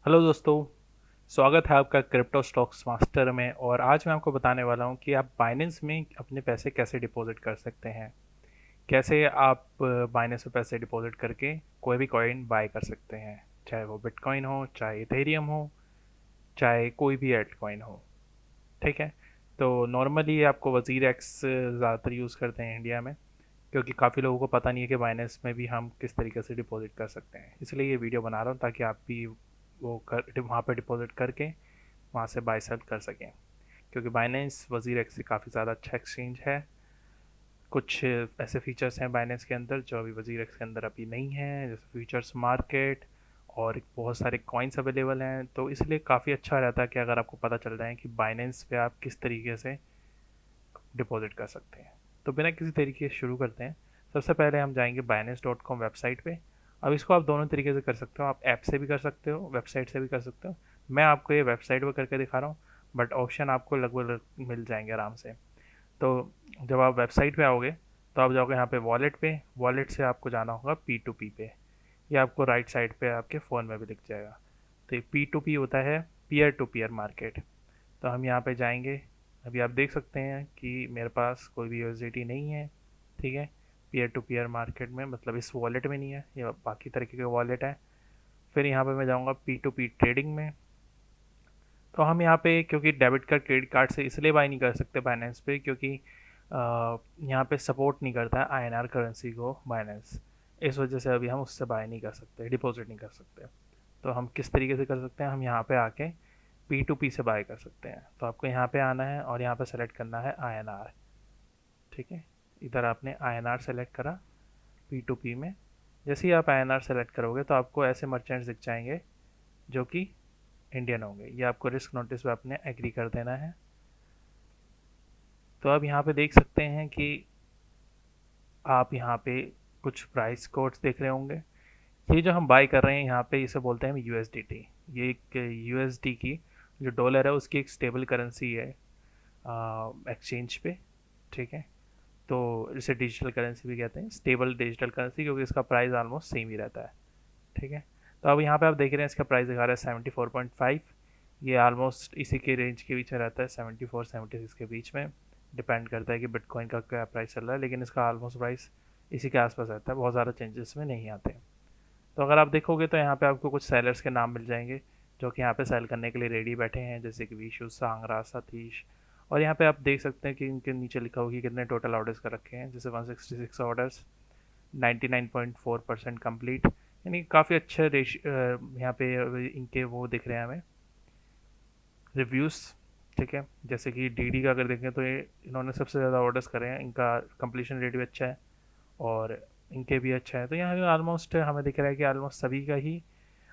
Hello दोस्तों। स्वागत है आपका क्रिप्टो स्टॉक्स मास्टर में। और आज मैं आपको बताने वाला हूं कि आप बाइनेंस में अपने पैसे कैसे डिपॉजिट कर सकते हैं। कैसे आप बाइनेंस में पैसे डिपॉजिट करके कोई भी कॉइन बाय कर सकते हैं, चाहे वो बिटकॉइन हो, चाहे इथेरियम हो, चाहे कोई भी एल्ट कॉइन हो। ठीक है। तो नॉर्मली आपको वजीर एक्स ज़्यादातर यूज़ करते हैं इंडिया में, क्योंकि काफ़ी लोगों को पता नहीं है कि बाइनेंस में भी हम किस तरीके से डिपॉजिट कर सकते हैं। इसलिए ये वीडियो बना रहा हूँ ताकि आप भी वो कर वहाँ पे डिपॉजिट करके वहाँ से बाय सेल कर सकें, क्योंकि बाइनेंस वजीर एक्स से काफ़ी ज़्यादा अच्छा एक्सचेंज है। कुछ ऐसे फीचर्स हैं बाइनेंस के अंदर जो अभी वजीर एक्स के अंदर अभी नहीं है, जैसे फ्यूचर्स मार्केट और बहुत सारे कॉइन्स अवेलेबल हैं। तो इसलिए काफ़ी अच्छा रहता है कि अगर आपको पता चल जाए कि बाइनेंस पे आप किस तरीके से डिपॉजिट कर सकते हैं। तो बिना किसी तरीके से शुरू करते हैं। सबसे पहले हम जाएंगे binance.com वेबसाइट पे। अब इसको आप दोनों तरीके से कर सकते हो, आप ऐप से भी कर सकते हो, वेबसाइट से भी कर सकते हो। मैं आपको ये वेबसाइट पर करके दिखा रहा हूँ, बट ऑप्शन आपको लगभग मिल जाएंगे आराम से। तो जब आप वेबसाइट पे आओगे तो आप जाओगे यहाँ पे वॉलेट पे। वॉलेट से आपको जाना होगा P2P पे। ये आपको राइट साइड पे आपके फ़ोन में भी दिख जाएगा। तो ये P2P होता है, पीयर टू पीयर मार्केट। तो हम यहाँ पे जाएंगे। अभी आप देख सकते हैं कि मेरे पास कोई भी यूएसडीटी नहीं है। ठीक है। पीयर टू पीयर मार्केट में मतलब इस वॉलेट में नहीं है, ये बाकी तरीके के वॉलेट है। फिर यहाँ पे मैं जाऊँगा P2P ट्रेडिंग में। तो हम यहाँ पे क्योंकि डेबिट कार्ड क्रेडिट कार्ड से इसलिए बाय नहीं कर सकते बाइनेंस पे, क्योंकि यहाँ पे सपोर्ट नहीं करता है आईएनआर करेंसी को बाइनेंस। इस वजह से अभी हम उससे बाय नहीं कर सकते, डिपॉजिट नहीं कर सकते। तो हम किस तरीके से कर सकते हैं, हम यहाँ पे आके P2P से बाय कर सकते हैं। तो आपको यहाँ पे आना है और यहाँ पे सेलेक्ट करना है आईएनआर। ठीक है। इधर आपने आईएनआर सेलेक्ट करा P2P में। जैसे ही आप आईएनआर सेलेक्ट करोगे तो आपको ऐसे मर्चेंट्स दिख जाएंगे जो कि इंडियन होंगे। ये आपको रिस्क नोटिस पे आपने एग्री कर देना है। तो आप यहाँ पे देख सकते हैं कि आप यहाँ पे कुछ प्राइस कोड्स देख रहे होंगे। ये जो हम बाय कर रहे हैं यहाँ पे इसे बोलते हैं यूएसडीटी। ये एक यूएसडी की जो डॉलर है उसकी एक स्टेबल करेंसी है एक्सचेंज पे। ठीक है। तो इसे डिजिटल करेंसी भी कहते हैं, स्टेबल डिजिटल करेंसी, क्योंकि इसका प्राइस ऑलमोस्ट सेम ही रहता है। ठीक है। तो अब यहाँ पे आप देख रहे हैं इसका प्राइस दिखा रहा है 74.5। ये ऑलमोस्ट इसी के रेंज के बीच में रहता है, 74-76 के बीच में। डिपेंड करता है कि बिटकॉइन का क्या प्राइस चल रहा है, लेकिन इसका ऑलमोस्ट प्राइस इसी के आसपास रहता है, बहुत ज़्यादा चेंजेस में नहीं आते। तो अगर आप देखोगे तो यहाँ पे आपको कुछ सेलर्स के नाम मिल जाएंगे जो कि यहाँ पे सेल करने के लिए रेडी बैठे हैं, जैसे कि विशु, सांगरा, सतीश। और यहाँ पे आप देख सकते हैं कि इनके नीचे लिखा होगा कि कितने टोटल ऑर्डर्स कर रखे हैं, जैसे 166 ऑर्डर्स, 99.4% कंप्लीट। यानी काफ़ी अच्छे यहाँ पे इनके वो दिख रहे हैं हमें रिव्यूज़। ठीक है। जैसे कि डीडी का अगर देखें तो ये इन्होंने सबसे ज़्यादा ऑर्डर्स करे हैं, इनका कंप्लीशन रेट भी अच्छा है और इनके भी अच्छा है। तो यहाँ पे ऑलमोस्ट हमें दिख रहा है कि ऑलमोस्ट सभी का ही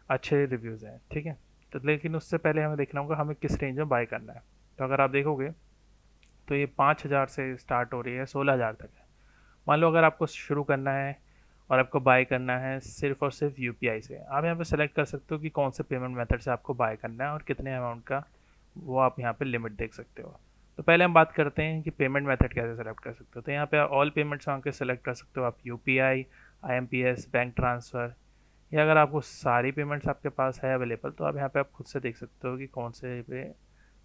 अच्छे रिव्यूज़ हैं। ठीक है। तो लेकिन उससे पहले हमें देखना होगा हमें किस रेंज में बाय करना है। तो अगर आप देखोगे तो ये 5,000 से स्टार्ट हो रही है, 16,000 तक है। मान लो अगर आपको शुरू करना है और आपको बाय करना है सिर्फ और सिर्फ यूपीआई से, आप यहाँ पे सेलेक्ट कर सकते हो कि कौन से पेमेंट मेथड से आपको बाय करना है और कितने अमाउंट का, वो आप यहाँ पे लिमिट देख सकते हो। तो पहले हम बात करते हैं कि पेमेंट मेथड कैसे सेलेक्ट कर सकते हो। तो यहाँ पे ऑल पेमेंट्स वहाँ के सेलेक्ट कर सकते हो आप, यूपीआई, आईएमपीएस, बैंक ट्रांसफ़र। या अगर आपको सारी पेमेंट्स आपके पास है अवेलेबल तो आप यहाँ पे आप खुद से देख सकते हो कि कौन से पे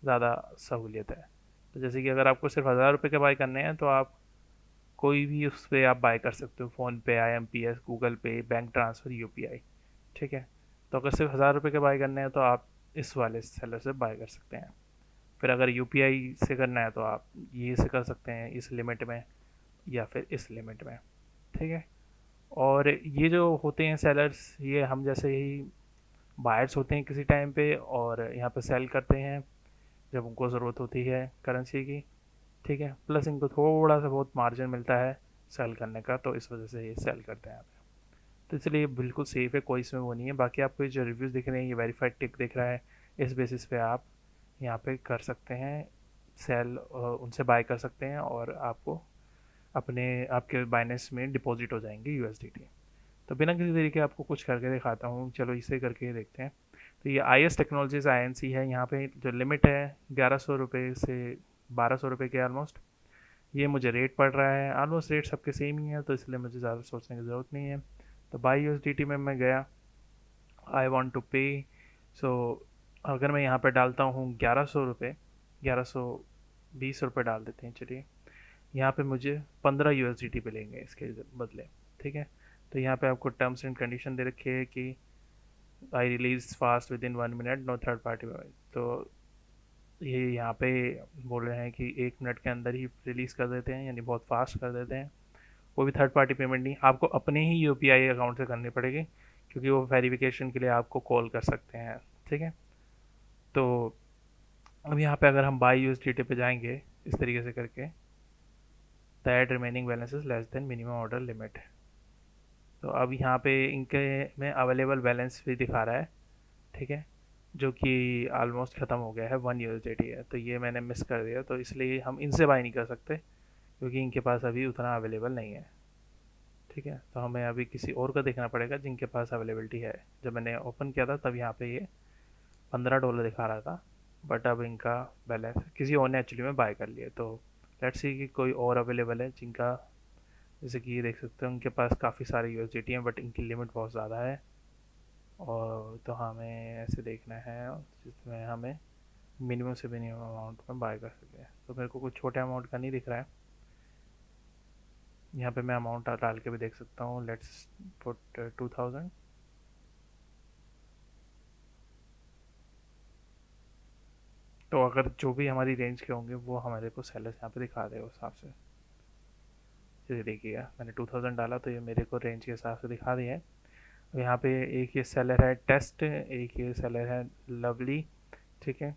ज़्यादा सहूलियत है। तो जैसे कि अगर आपको सिर्फ 1,000 रुपये के बाय करने हैं तो आप कोई भी उस पर आप बाय कर सकते हो, फ़ोन पे, आईएमपीएस, गूगल पे, बैंक ट्रांसफ़र, यूपीआई। ठीक है। तो अगर सिर्फ 1,000 रुपये के बाय करने हैं तो आप इस वाले सेलर से बाय कर सकते हैं। फिर अगर यूपीआई से करना है तो आप ये से कर सकते हैं इस लिमिट में या फिर इस लिमिट में। ठीक है। और ये जो होते हैं सेलर्स, ये हम जैसे ही बायर्स होते हैं किसी टाइम पे और यहाँ पे सेल करते हैं जब उनको ज़रूरत होती है करेंसी की। ठीक है। प्लस इनको थोड़ा सा बहुत मार्जिन मिलता है सेल करने का, तो इस वजह से ये सेल करते हैं यहाँ पे। तो इसलिए बिल्कुल सेफ़ है, कोई इसमें वो नहीं है। बाकी आपको ये जो रिव्यूज़ दिख रहे हैं, ये वेरीफाइड टिक दिख रहा है, इस बेसिस पे आप यहाँ पे कर सकते हैं सेल, उनसे बाय कर सकते हैं और आपको अपने आपके बाइनेंस में डिपॉजिट हो जाएंगे यूएसडीटी। तो बिना किसी तरीके आपको कुछ करके दिखाता हूँ, चलो इसे करके देखते हैं। तो ये आई एस टेक्नोलॉजीज़ INC है। यहाँ पे जो लिमिट है 1100 रुपये से 1200 रुपये के ऑलमोस्ट, ये मुझे रेट पड़ रहा है। ऑलमोस्ट रेट सबके सेम ही है, तो इसलिए मुझे ज़्यादा सोचने की ज़रूरत नहीं है। तो बाई यूएसडीटी में मैं गया, आई वांट टू पे, सो अगर मैं यहाँ पे डालता हूँ 1100 रुपये, 1120 रुपये डाल देते हैं चलिए, यहाँ पे मुझे 15 USDT मिलेंगे इसके बदले। ठीक है, तो यहाँ पे आपको टर्म्स एंड कंडीशन दे रखी है कि I release fast within 1 minute, no third party payment. तो ये यहाँ पे बोल रहे हैं कि 1 मिनट के अंदर ही रिलीज़ कर देते हैं, यानी बहुत फास्ट कर देते हैं। कोई भी थर्ड पार्टी पेमेंट नहीं, आपको अपने ही यूपीआई अकाउंट से करनी पड़ेगी, क्योंकि वो वेरिफिकेशन के लिए आपको कॉल कर सकते हैं। ठीक है, तो अब यहाँ पे अगर हम बाई यूएसडीटी पे जाएंगे इस तरीके से करके, that remaining balance is less than minimum order limit. तो अब यहाँ पे इनके में अवेलेबल बैलेंस भी दिखा रहा है। ठीक है, जो कि ऑलमोस्ट ख़त्म हो गया है, 1 USDT है, तो ये मैंने मिस कर दिया, तो इसलिए हम इनसे बाई नहीं कर सकते क्योंकि इनके पास अभी उतना अवेलेबल नहीं है। ठीक है, तो हमें अभी किसी और का देखना पड़ेगा जिनके पास अवेलेबिलिटी है। जब मैंने ओपन किया था तब यहाँ पे ये $15 दिखा रहा था, बट अब इनका बैलेंस किसी और ने एक्चुअली में बाय कर लिया। तो लेट्स सी कि कोई और अवेलेबल है जिनका, जैसे कि ये देख सकते हैं उनके पास काफ़ी सारे यूएसडीटी हैं, बट इनकी लिमिट बहुत ज़्यादा है। और तो हमें ऐसे देखना है जिसमें हमें मिनिमम से मिनिमम अमाउंट में बाय कर सके। तो मेरे को कुछ छोटे अमाउंट का नहीं दिख रहा है। यहाँ पे मैं अमाउंट डाल के भी देख सकता हूँ, लेट्स पुट 2000। तो अगर जो भी हमारी रेंज के होंगे वो हमारे को सेलर्स यहाँ पे दिखा दे उस हिसाब से। जैसे देखिए मैंने 2000 डाला तो ये मेरे को रेंज के हिसाब से दिखा दिया है। अब यहाँ पे एक ये सेलर है टेस्ट, एक ये सेलर है लवली। ठीक है,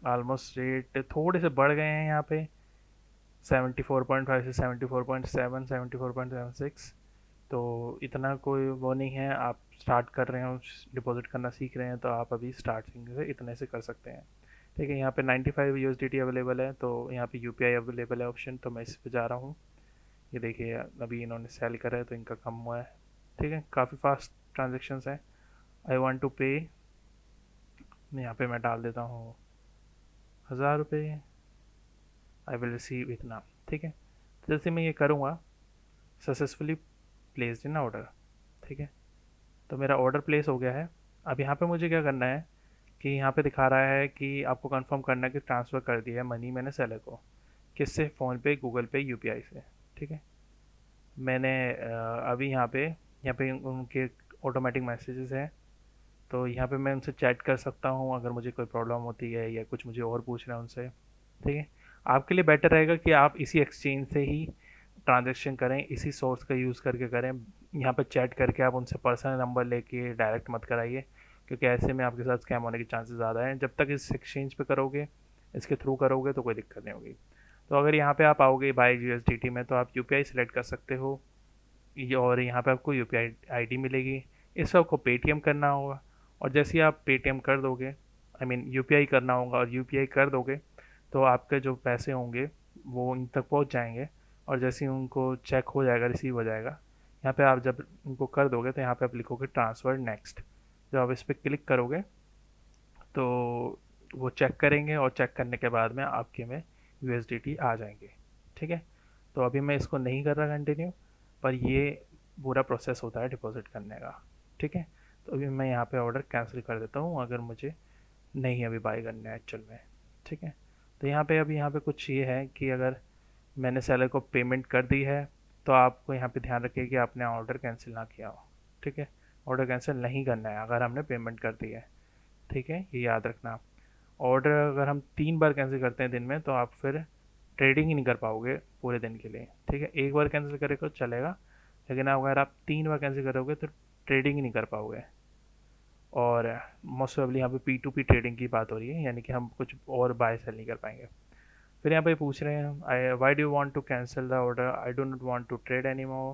ऑलमोस्ट रेट थोड़े से बढ़ गए हैं यहाँ पे, 74.5 से 74.7, 74.76। तो इतना कोई वो नहीं है, आप स्टार्ट कर रहे हो डिपॉजिट करना सीख रहे हैं तो आप अभी स्टार्टिंग से इतने से कर सकते हैं। ठीक है, यहाँ पे 95 यूएसडीटी अवेलेबल है, तो यहाँ पे यूपीआई अवेलेबल है ऑप्शन, तो मैं इस पे जा रहा हूँ। ये देखिए अभी इन्होंने सेल करा है तो इनका कम हुआ है। ठीक है, काफ़ी फास्ट ट्रांजेक्शन्स हैं। आई वांट टू पे, यहाँ पे मैं डाल देता हूँ 1000 रुपये, आई विल रिसीव इतना। ठीक है, तो जैसे मैं ये करूँगा, सक्सेसफुली प्लेस्ड इन ऑर्डर। ठीक है, तो मेरा ऑर्डर प्लेस हो गया है। अब यहाँ पे मुझे क्या करना है कि यहाँ पे दिखा रहा है कि आपको कंफर्म करना है कि ट्रांसफ़र कर दिया है मनी मैंने सेलर को, किससे, फ़ोनपे, गूगल पे, यूपीआई से। ठीक है, मैंने अभी यहाँ पे उनके ऑटोमेटिक मैसेजेस हैं, तो यहाँ पे मैं उनसे चैट कर सकता हूँ अगर मुझे कोई प्रॉब्लम होती है या कुछ मुझे और पूछना है उनसे। ठीक है, आपके लिए बेटर रहेगा कि आप इसी एक्सचेंज से ही ट्रांजेक्शन करें, इसी सोर्स का यूज़ करके करें। यहाँ पर चैट करके आप उनसे पर्सनल नंबर लेके डायरेक्ट मत कराइए, क्योंकि ऐसे में आपके साथ स्कैम होने के चांसेस ज़्यादा हैं। जब तक इस एक्सचेंज पे करोगे, इसके थ्रू करोगे तो कोई दिक्कत नहीं होगी। तो अगर यहाँ पे आप आओगे बाय यूएसडीटी में तो आप यूपीआई सेलेक्ट कर सकते हो, और यहाँ पे आपको यूपीआई आईडी मिलेगी। इससे आपको पेटीएम करना होगा, और जैसे ही आप पेटीएम कर दोगे, आई मीन यूपीआई करना होगा और यूपीआई कर दोगे, तो आपके जो पैसे होंगे वो उन तक पहुँच जाएंगे। और जैसे ही उनको चेक हो जाएगा, रिसीव हो जाएगा, यहाँ पे आप जब उनको कर दोगे तो यहाँ पे आप लिखोगे ट्रांसफ़र नेक्स्ट। जब आप इस पर क्लिक करोगे तो वो चेक करेंगे, और चेक करने के बाद में आपके में यूएसडीटी आ जाएंगे। ठीक है, तो अभी मैं इसको नहीं कर रहा कंटिन्यू, पर ये पूरा प्रोसेस होता है डिपॉजिट करने का। ठीक है, तो अभी मैं यहाँ पे ऑर्डर कैंसिल कर देता हूँ अगर मुझे नहीं अभी बाई करना है एक्चुअल में। ठीक है, तो यहाँ पे कुछ ये है कि अगर मैंने सेलर को पेमेंट कर दी है तो आपको यहाँ पे ध्यान रखिए कि आपने ऑर्डर कैंसिल ना किया हो। ठीक है, ऑर्डर कैंसिल नहीं करना है अगर हमने पेमेंट कर दी है। ठीक है, ये याद रखना। ऑर्डर अगर हम 3 बार कैंसिल करते हैं दिन में तो आप फिर ट्रेडिंग ही नहीं कर पाओगे पूरे दिन के लिए। ठीक है, एक बार कैंसिल करें तो चलेगा, लेकिन अगर आप 3 बार कैंसिल करोगे तो ट्रेडिंग ही नहीं कर पाओगे। और मोस्ट प्रोबेबली यहाँ पे P2P ट्रेडिंग की बात हो रही है, यानी कि हम कुछ और बाय सेल नहीं कर पाएंगे। फिर यहाँ पे पूछ रहे हैं I why do want to cancel the order, I do not want to trade any more,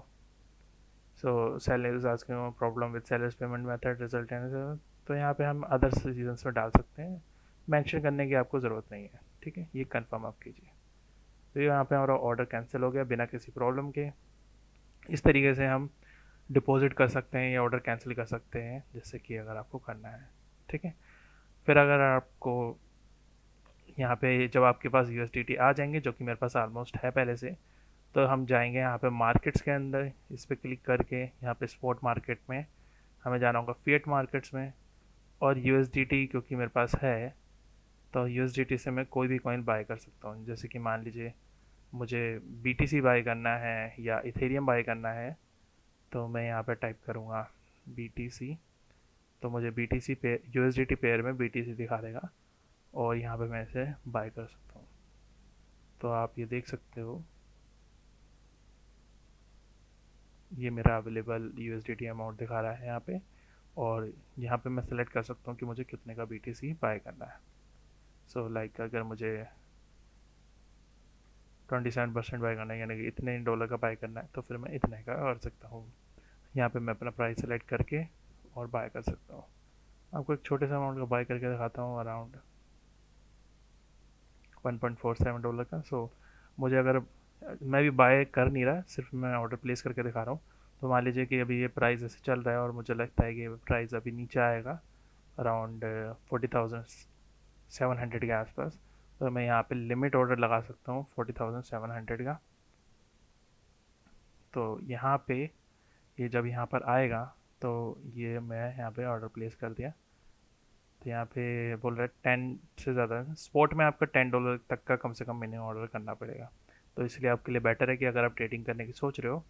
so seller is asking problem with sellers payment method result end. तो यहाँ पे हम अदर रीजन्स में डाल सकते हैं, मेंशन करने की आपको ज़रूरत नहीं है। ठीक है, ये कंफर्म आप कीजिए। तो यहाँ पे हमारा ऑर्डर कैंसिल हो गया बिना किसी प्रॉब्लम के। इस तरीके से हम डिपॉजिट कर सकते हैं या ऑर्डर कैंसिल कर सकते हैं, जैसे कि अगर आपको करना है। ठीक है, फिर अगर आपको यहाँ पे जब आपके पास यूएसडीटी आ जाएंगे, जो कि मेरे पास ऑलमोस्ट है पहले से, तो हम जाएंगे यहाँ पे मार्केट्स के अंदर, इस पर क्लिक करके यहाँ पे स्पॉट मार्केट में हमें जाना होगा फिएट मार्केट्स में। और यूएसडीटी क्योंकि मेरे पास है, तो यूएसडीटी से मैं कोई भी कॉइन बाय कर सकता हूँ। जैसे कि मान लीजिए मुझे बीटीसी बाय करना है या इथेरियम बाय करना है, तो मैं यहाँ पे टाइप करूँगा बीटीसी, तो मुझे बीटीसी पे यूएसडीटी पेयर में बीटीसी दिखा देगा और यहाँ पे मैं इसे बाय कर सकता हूँ। तो आप ये देख सकते हो, ये मेरा अवेलेबल यूएसडीटी अमाउंट दिखा रहा है यहाँ पे, और यहाँ पे मैं सेलेक्ट कर सकता हूँ कि मुझे कितने का बीटीसी बाय करना है। सो लाइक अगर मुझे 27% बाय करना है, यानी कि इतने डॉलर का बाय करना है, तो फिर मैं इतने का कर सकता हूँ। यहाँ पे मैं अपना प्राइस सेलेक्ट करके और बाय कर सकता हूँ। आपको एक छोटे से अमाउंट का बाय करके दिखाता हूँ, अराउंड $1.47 का। सो मुझे अगर मैं भी बाय कर नहीं रहा, सिर्फ मैं ऑर्डर प्लेस करके दिखा रहा हूँ। तो मान लीजिए कि अभी ये प्राइस ऐसे चल रहा है और मुझे लगता है कि ये प्राइस अभी नीचे आएगा अराउंड 40,700 के आसपास। तो मैं यहाँ पे लिमिट ऑर्डर लगा सकता हूँ 40,700 का। तो यहाँ पे ये जब यहाँ पर आएगा, तो ये मैं यहाँ पे ऑर्डर प्लेस कर दिया। तो यहाँ पे बोल रहा है 10 से ज़्यादा, स्पॉट में आपका $10 तक का कम से कम मिनिमम ऑर्डर करना पड़ेगा। तो इसलिए आपके लिए बेटर है कि अगर आप ट्रेडिंग करने की सोच रहे हो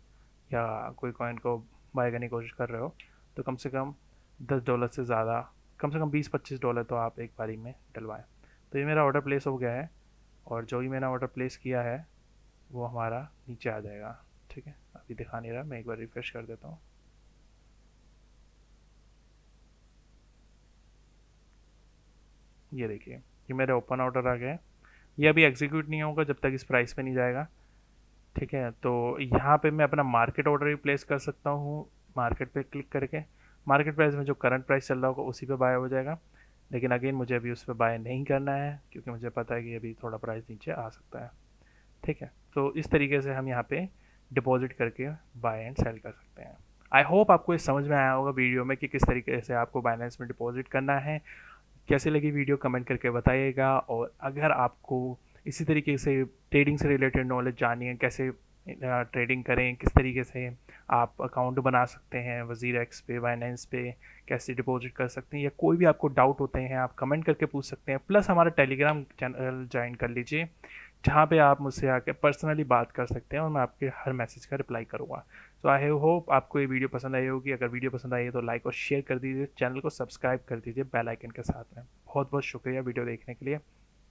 या कोई कॉइन को बाय करने की कोशिश कर रहे हो, तो कम से कम $10 से ज़्यादा, कम से कम $20-25 तो आप एक बारी में डलवाएं। तो ये मेरा ऑर्डर प्लेस हो गया है, और जो ही मैंने ऑर्डर प्लेस किया है वो हमारा नीचे आ जाएगा। ठीक है, अभी दिखा नहीं रहा, मैं एक बार रिफ्रेश कर देता हूँ। ये देखिए, ये मेरे ओपन ऑर्डर आ गए हैं। ये अभी एग्जीक्यूट नहीं होगा जब तक इस प्राइस पे नहीं जाएगा। ठीक है, तो यहाँ पे मैं अपना मार्केट ऑर्डर भी प्लेस कर सकता हूँ। मार्केट पे क्लिक करके मार्केट प्राइस में जो करंट प्राइस चल रहा होगा उसी पे बाय हो जाएगा। लेकिन अगेन मुझे अभी उस पर बाय नहीं करना है, क्योंकि मुझे पता है कि अभी थोड़ा प्राइस नीचे आ सकता है। ठीक है, तो इस तरीके से हम यहाँ पे डिपॉजिट करके बाय एंड सेल कर सकते हैं। आई होप आपको ये समझ में आया होगा वीडियो में कि किस तरीके से आपको बाइनेंस में डिपॉजिट करना है। कैसे लगी वीडियो कमेंट करके बताइएगा, और अगर आपको इसी तरीके से ट्रेडिंग से रिलेटेड नॉलेज जाननी है, कैसे ट्रेडिंग करें, किस तरीके से आप अकाउंट बना सकते हैं वज़ीर एक्स पे, बाइनेंस पे, कैसे डिपॉजिट कर सकते हैं, या कोई भी आपको डाउट होते हैं आप कमेंट करके पूछ सकते हैं। प्लस हमारा टेलीग्राम चैनल ज्वाइन कर लीजिए, जहाँ पे आप मुझसे आके पर्सनली बात कर सकते हैं और मैं आपके हर मैसेज का रिप्लाई करूँगा। सो आई होप आपको ये वीडियो पसंद आई होगी। अगर वीडियो पसंद आई है तो लाइक और शेयर कर दीजिए, चैनल को सब्सक्राइब कर दीजिए बेल आइकन के साथ में। बहुत बहुत शुक्रिया वीडियो देखने के लिए।